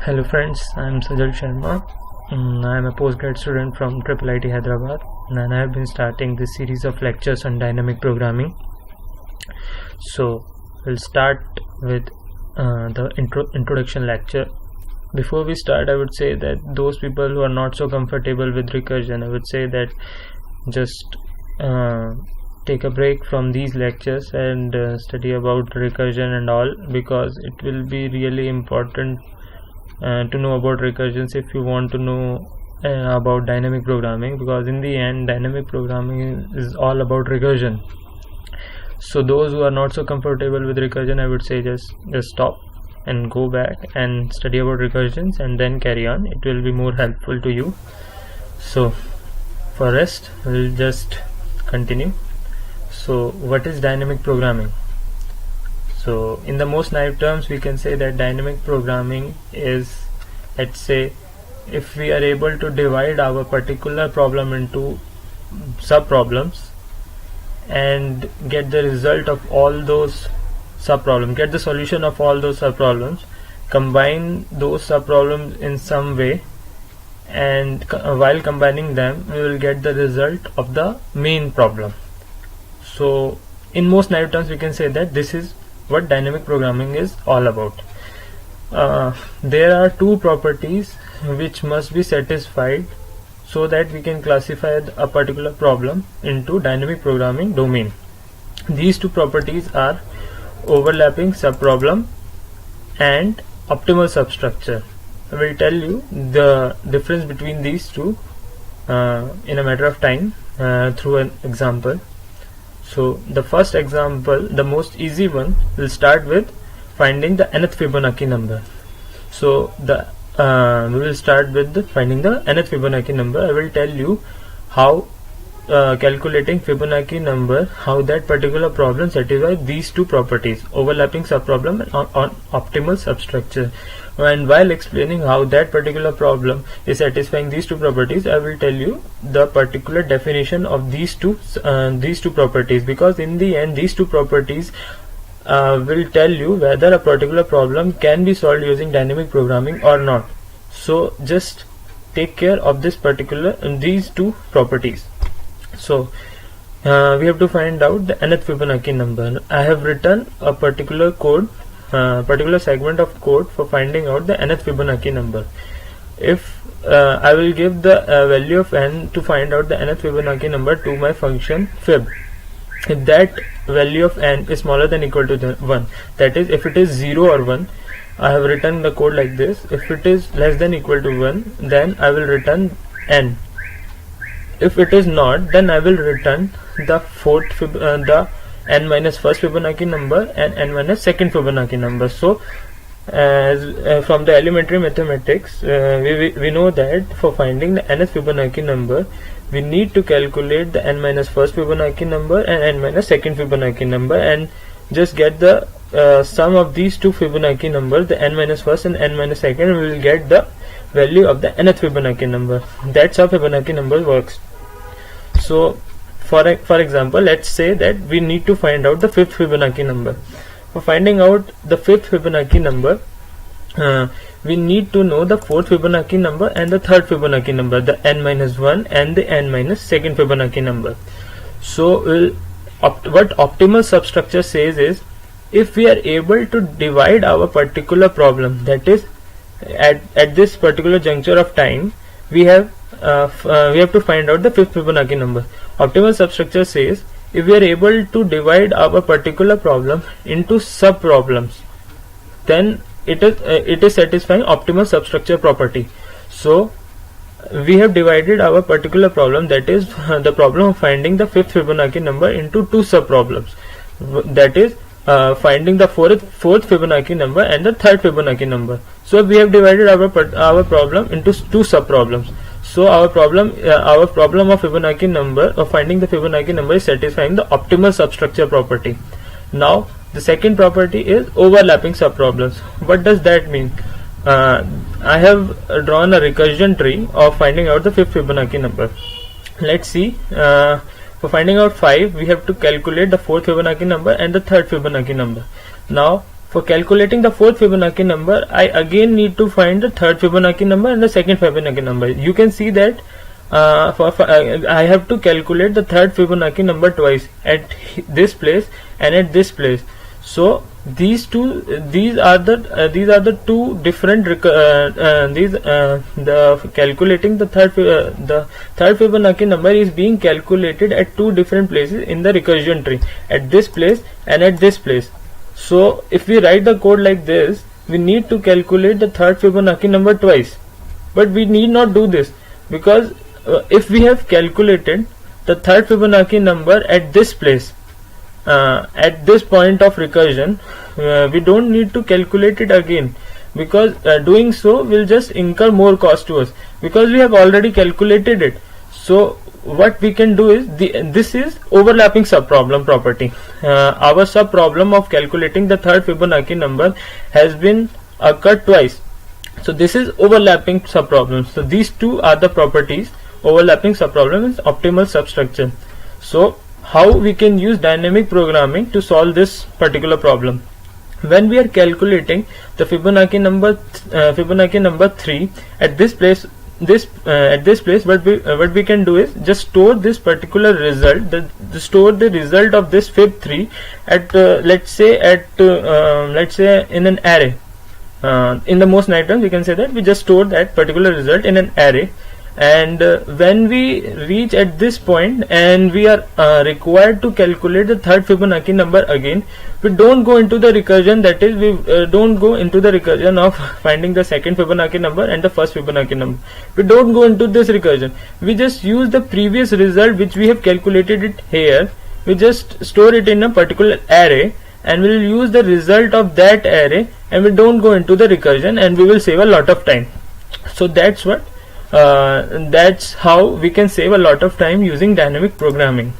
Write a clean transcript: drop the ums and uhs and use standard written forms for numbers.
Hello friends, I am Sajal Sharma. I am a postgrad student from IIIT Hyderabad, and I have been starting this series of lectures on dynamic programming. So we'll start with the introduction lecture. Before we start, I would say that those people who are not so comfortable with recursion, I would say that just take a break from these lectures and study about recursion and all, because it will be really important to know about recursions if you want to know about dynamic programming, because in the end dynamic programming is all about recursion. So those who are not so comfortable with recursion, I would say just stop and go back and study about recursions and then carry on. It will be more helpful to you. So for rest, we'll just continue. So what is dynamic programming? So in the most naive terms, we can say that dynamic programming is, let's say, if we are able to divide our particular problem into sub-problems and get the result of all those sub-problems, get the solution of all those sub-problems, combine those sub-problems in some way, and while combining them, we will get the result of the main problem. So in most naive terms, we can say that this is what dynamic programming is all about. There are two properties which must be satisfied so that we can classify a particular problem into dynamic programming domain. These two properties are overlapping subproblem and optimal substructure. I will tell you the difference between these two in a matter of time through an example. So the first example, the most easy one, will start with finding the nth Fibonacci number. So we will start with finding the nth Fibonacci number. I will tell you how calculating Fibonacci number, how that particular problem satisfies these two properties, overlapping subproblem and on optimal substructure. And while explaining how that particular problem is satisfying these two properties, I will tell you the particular definition of these two properties, because in the end these two properties will tell you whether a particular problem can be solved using dynamic programming or not. So just take care of this these two properties. So we have to find out the nth Fibonacci number. I have written a particular segment of code for finding out the nth Fibonacci number. If I will give the value of n to find out the nth Fibonacci number to my function fib. If that value of n is smaller than or equal to 1, that is, if it is 0 or 1, I have written the code like this. If it is less than or equal to 1, then I will return n. If it is not, then I will return the n minus first Fibonacci number and n minus second Fibonacci number. So from the elementary mathematics, we know that for finding the nth Fibonacci number, we need to calculate the n minus first Fibonacci number and n minus second Fibonacci number, and just get the sum of these two Fibonacci numbers, the n minus first and n minus second. We will get the value of the nth Fibonacci number. That's how Fibonacci number works. So for example, let's say that we need to find out the fifth Fibonacci number. For finding out the fifth Fibonacci number, we need to know the fourth Fibonacci number and the third Fibonacci number, the n minus 1 and the n minus second Fibonacci number. So what optimal substructure says is, if we are able to divide our particular problem, that is at this particular juncture of time, we have to find out the fifth Fibonacci number. Optimal substructure says, if we are able to divide our particular problem into sub problems, then it is satisfying optimal substructure property. So we have divided our particular problem, that is the problem of finding the fifth Fibonacci number, into two sub problems, that is finding the fourth Fibonacci number and the third Fibonacci number. So we have divided our problem into two sub problems. So our problem of Fibonacci number, of finding the Fibonacci number, is satisfying the optimal substructure property. Now the second property is overlapping subproblems. What does that mean? I have drawn a recursion tree of finding out the fifth Fibonacci number. Let's see. For finding out 5, we have to calculate the fourth Fibonacci number and the third Fibonacci number. Now For calculating the fourth Fibonacci number, I again need to find the third Fibonacci number and the second Fibonacci number. You can see that I have to calculate the third Fibonacci number twice, at this place and at this place. So these are the two different calculating the third Fibonacci number is being calculated at two different places in the recursion tree, at this place and at this place. So if we write the code like this, we need to calculate the third Fibonacci number twice, but we need not do this, because if we have calculated the third Fibonacci number at this place, at this point of recursion, we don't need to calculate it again, because doing so will just incur more cost to us, because we have already calculated it. So what we can do is, this is overlapping subproblem property. Our subproblem of calculating the third Fibonacci number has been occurred twice. So this is overlapping subproblem. So these two are the properties. Overlapping subproblem is optimal substructure. So how we can use dynamic programming to solve this particular problem? When we are calculating the Fibonacci number 3 at this place, what we can do is just store this particular result, store the result of this fib 3 at let's say in an array. In the most nice terms, we can say that we just store that particular result in an array, and when we reach at this point and we are required to calculate the third Fibonacci number again, we don't go into the recursion, that is, we don't go into the recursion of finding the second Fibonacci number and the first Fibonacci number. We don't go into this recursion. We just use the previous result which we have calculated it here. We just store it in a particular array, and we will use the result of that array, and we don't go into the recursion, and we will save a lot of time. So that's how we can save a lot of time using dynamic programming.